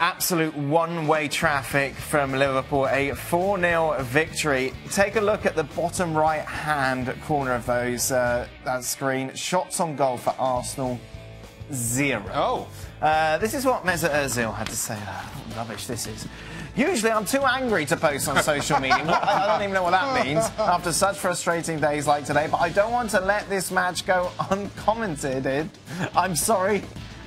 Absolute one-way traffic from Liverpool, a 4-0 victory. Take a look at the bottom right-hand corner of that screen. Shots on goal for Arsenal, 0. Oh. This is what Mesut Ozil had to say. What rubbish this is. Usually I'm too angry to post on social media. I don't even know what that means after such frustrating days like today, but I don't want to let this match go uncommented. I'm sorry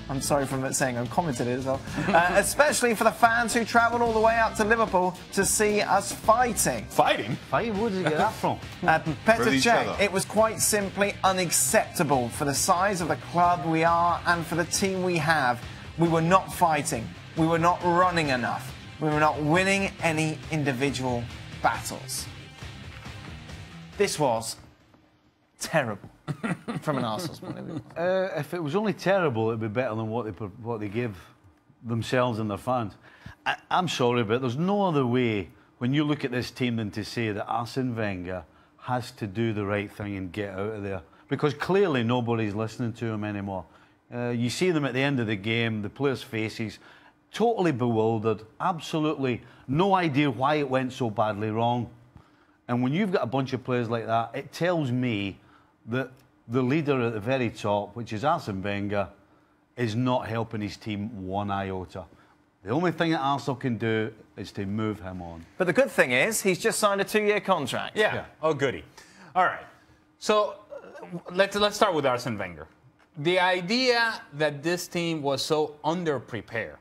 for saying uncommented as well. Especially for the fans who travelled all the way up to Liverpool to see us fighting. Fighting? Fighting? Where did you get that from? Petr Cech, it was quite simply unacceptable for the size of the club we are and for the team we have. We were not fighting. We were not running enough. We were not winning any individual battles. This was terrible from an Arsenal's point of view. If it was only terrible, it'd be better than what they give themselves and their fans. I'm sorry, but there's no other way when you look at this team than to say that Arsene Wenger has to do the right thing and get out of there. Because clearly nobody's listening to him anymore. You see them at the end of the game, the players' faces, totally bewildered, absolutely no idea why it went so badly wrong. And when you've got a bunch of players like that, it tells me that the leader at the very top, which is Arsene Wenger, is not helping his team one iota. The only thing that Arsenal can do is to move him on. But the good thing is, he's just signed a 2-year contract. Yeah. Oh, goody. All right. So let's start with Arsene Wenger. The idea that this team was so underprepared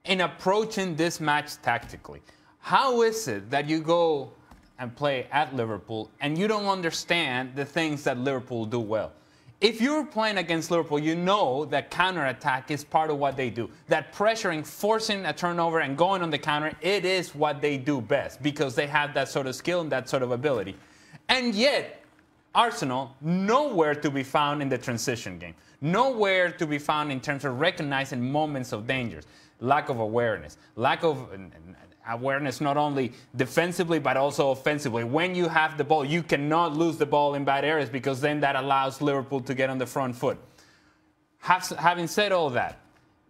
in approaching this match tactically. How is it that you go and play at Liverpool and you don't understand the things that Liverpool do well? If you're playing against Liverpool, you know that counterattack is part of what they do. That pressuring, forcing a turnover and going on the counter, it is what they do best because they have that sort of skill and that sort of ability. And yet, Arsenal, nowhere to be found in the transition game. Nowhere to be found in terms of recognizing moments of dangers. Lack of awareness. Lack of awareness not only defensively but also offensively. When you have the ball, you cannot lose the ball in bad areas because then that allows Liverpool to get on the front foot. Having said all that,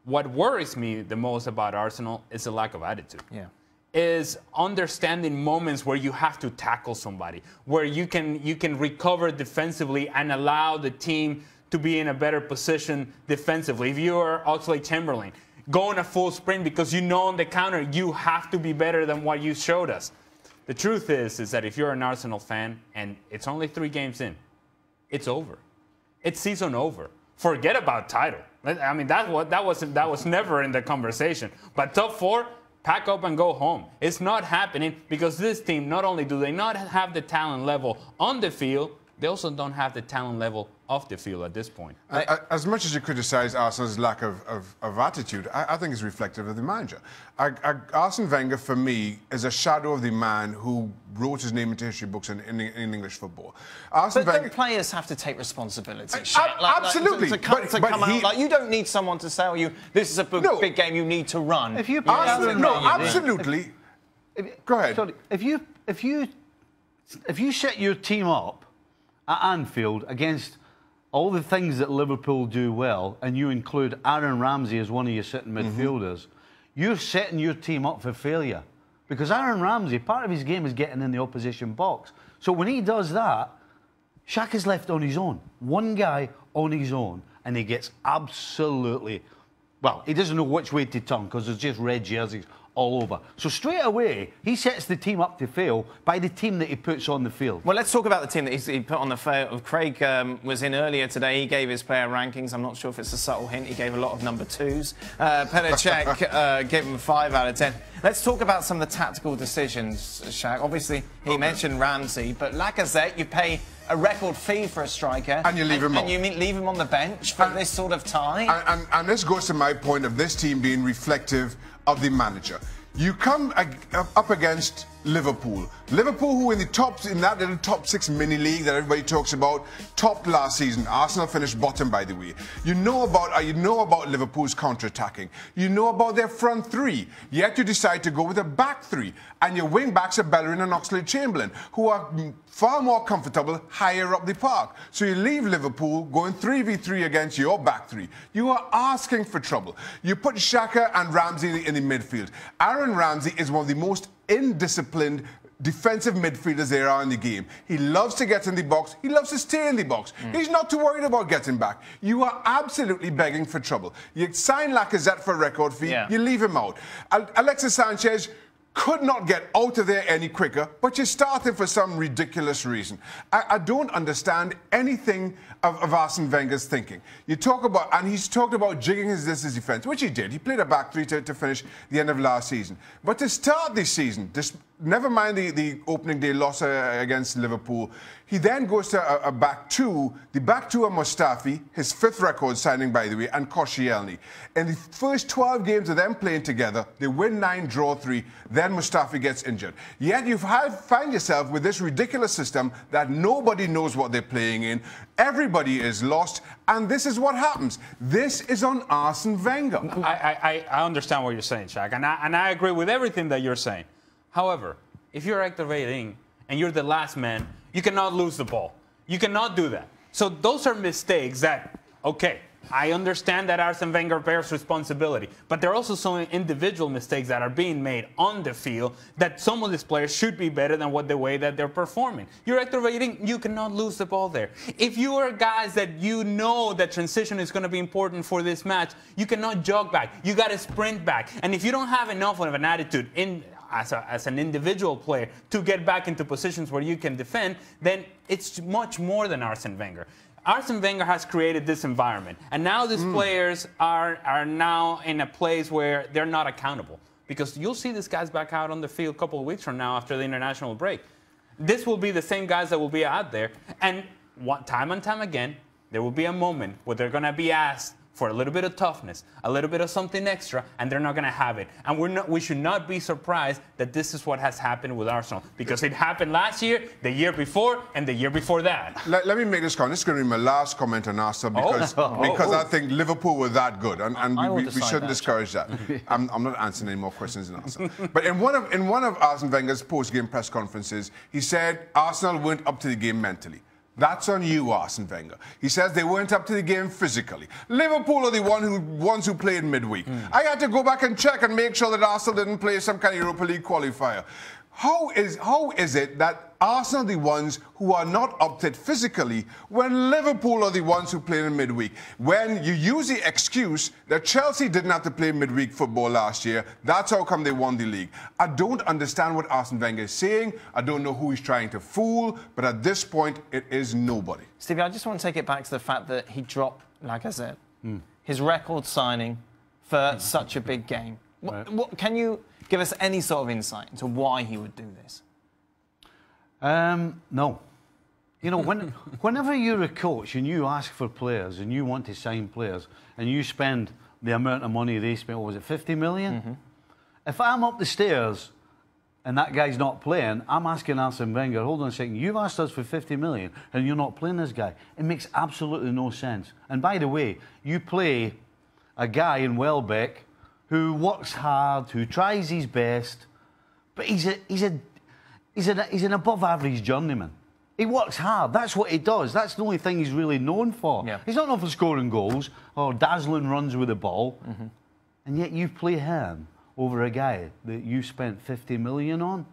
what worries me the most about Arsenal is the lack of attitude. Yeah. Is understanding moments where you have to tackle somebody, where you can recover defensively and allow the team to be in a better position defensively. If you are Oxlade-Chamberlain, going a full sprint because you know on the counter you have to be better than what you showed us. The truth is that if you're an Arsenal fan and it's only 3 games in, it's over. It's season over. Forget about title. I mean, that was never in the conversation. But top 4, pack up and go home. It's not happening because this team, not only do they not have the talent level on the field, they also don't have the talent level off the field at this point. As much as you criticise Arsenal's lack of attitude, I think it's reflective of the manager. Arsene Wenger, for me, is a shadow of the man who wrote his name into history books in English football. But don't players have to take responsibility? Absolutely. To come out, like, you don't need someone to tell you, this is a big game, you need to run. If you absolutely. Go ahead. Sorry, if you set your team up at Anfield against all the things that Liverpool do well, and you include Aaron Ramsey as one of your sitting midfielders, you're setting your team up for failure. Because Aaron Ramsey, part of his game is getting in the opposition box. So when he does that, Shaq is left on his own. One guy on his own, and he gets absolutely... Well, he doesn't know which way to turn because there's just red jerseys all over. So straight away, he sets the team up to fail by the team that he puts on the field. Well, let's talk about the team that he put on the field. Craig was in earlier today. He gave his player rankings. I'm not sure if it's a subtle hint. He gave a lot of number 2s. Petr Cech gave him 5 out of 10. Let's talk about some of the tactical decisions, Shaq. Obviously, he mentioned Ramsey, but Lacazette, you pay a record fee for a striker. And you leave him on. And you leave him on the bench for this sort of time. And this goes to my point of this team being reflective of the manager. You come up against Liverpool. Liverpool, who in that little top 6 mini league that everybody talks about, topped last season. Arsenal finished bottom, by the way. You know about Liverpool's counter-attacking. You know about their front three. Yet you decide to go with a back three, and your wing backs are Bellerin and Oxlade-Chamberlain, who are far more comfortable higher up the park. So you leave Liverpool going 3v3 against your back three. You are asking for trouble. You put Xhaka and Ramsey in the midfield. Aaron Ramsey is one of the most indisciplined defensive midfielders there are in the game. He loves to get in the box. He loves to stay in the box. He's not too worried about getting back. You are absolutely begging for trouble. You sign Lacazette for a record fee. Yeah. You leave him out. Alexis Sanchez could not get out of there any quicker, but you're starting for some ridiculous reason. I don't understand anything of Arsene Wenger's thinking. You talk about, and he's talked about jigging his defense, which he did. He played a back three to finish the end of last season. But to start this season, never mind the opening day loss against Liverpool, he then goes to a back two. The back two are Mustafi, his 5th record signing, by the way, and Koscielny. In the first 12 games of them playing together, they win 9, draw 3, then Mustafi gets injured. Yet you find yourself with this ridiculous system that nobody knows what they're playing in. Everybody is lost, and this is what happens. This is on Arsene Wenger. I understand what you're saying, Shaq, and I agree with everything that you're saying. However, if you're activating and you're the last man, you cannot lose the ball. You cannot do that. So those are mistakes that, okay, I understand that Arsene Wenger bears responsibility, but there are also some individual mistakes that are being made on the field that some of these players should be better than the way that they're performing. You're activating, you cannot lose the ball there. If you are guys that you know that transition is going to be important for this match, you cannot jog back. You got to sprint back. And if you don't have enough of an attitude as an individual player to get back into positions where you can defend, then it's much more than Arsene Wenger. Arsene Wenger has created this environment, and now these players are now in a place where they're not accountable, because you'll see these guys back out on the field a couple of weeks from now after the international break. This will be the same guys that will be out there, and time and time again, there will be a moment where they're going to be asked for a little bit of toughness, a little bit of something extra, and they're not going to have it. And we should not be surprised that this is what has happened with Arsenal, because it happened last year, the year before, and the year before that. Let me make this comment. This is going to be my last comment on Arsenal, because I think Liverpool were that good, and we shouldn't discourage that. I'm not answering any more questions than Arsenal. But in one of Arsene Wenger's post-game press conferences, he said Arsenal weren't up to the game mentally. That's on you, Arsene Wenger. He says they weren't up to the game physically. Liverpool are the ones who played midweek. I had to go back and check and make sure that Arsenal didn't play some kind of Europa League qualifier. How is it that Arsenal are the ones who are not up to it physically when Liverpool are the ones who play in midweek? When you use the excuse that Chelsea didn't have to play midweek football last year, that's how come they won the league. I don't understand what Arsene Wenger is saying. I don't know who he's trying to fool, but at this point, it is nobody. Stevie, I just want to take it back to the fact that he dropped Lacazette, his record signing for such a big game. What can you give us any sort of insight into why he would do this? No. You know, whenever you're a coach and you ask for players and you want to sign players and you spend the amount of money they spent, what was it, 50 million? If I'm up the stairs and that guy's not playing, I'm asking Arsene Wenger, hold on a second, you've asked us for 50 million and you're not playing this guy. It makes absolutely no sense. And by the way, you play a guy in Welbeck who works hard, who tries his best, but he's an above-average journeyman. He works hard. That's what he does. That's the only thing he's really known for. Yeah. He's not known for scoring goals or dazzling runs with the ball. And yet you play him over a guy that you spent 50 million on.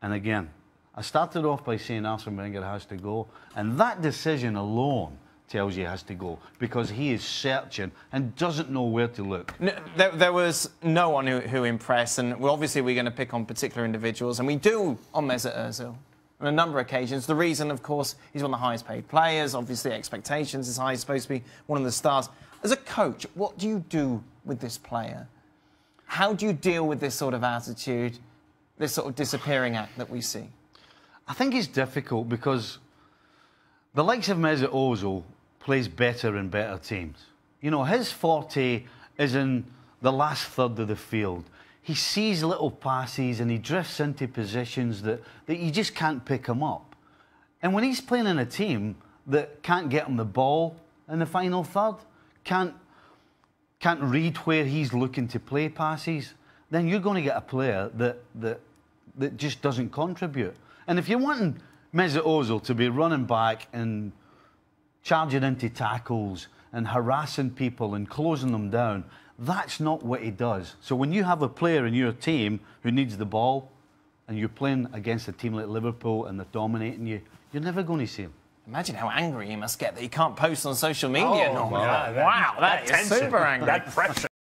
And again, I started off by saying Arsene Wenger has to go, and that decision alone tells you he has to go, because he is searching and doesn't know where to look. No, there was no one who impressed, and obviously we're going to pick on particular individuals, and we do on Mesut Ozil on a number of occasions. The reason, of course, he's one of the highest paid players. Obviously, expectations is high. He's supposed to be one of the stars. As a coach, what do you do with this player? How do you deal with this sort of attitude, this sort of disappearing act that we see? I think it's difficult because the likes of Mesut Ozil plays better and better teams. You know, his forte is in the last third of the field. he sees little passes and he drifts into positions that you just can't pick him up. And when he's playing in a team that can't get him the ball in the final third, can't read where he's looking to play passes, then you're going to get a player that just doesn't contribute. And if you're wanting Mesut Ozil to be running back and charging into tackles and harassing people and closing them down, that's not what he does. So when you have a player in your team who needs the ball and you're playing against a team like Liverpool and they're dominating you, you're never going to see him. Imagine how angry he must get that he can't post on social media. Oh, normally. God, Wow, that is tension, super angry. That pressure.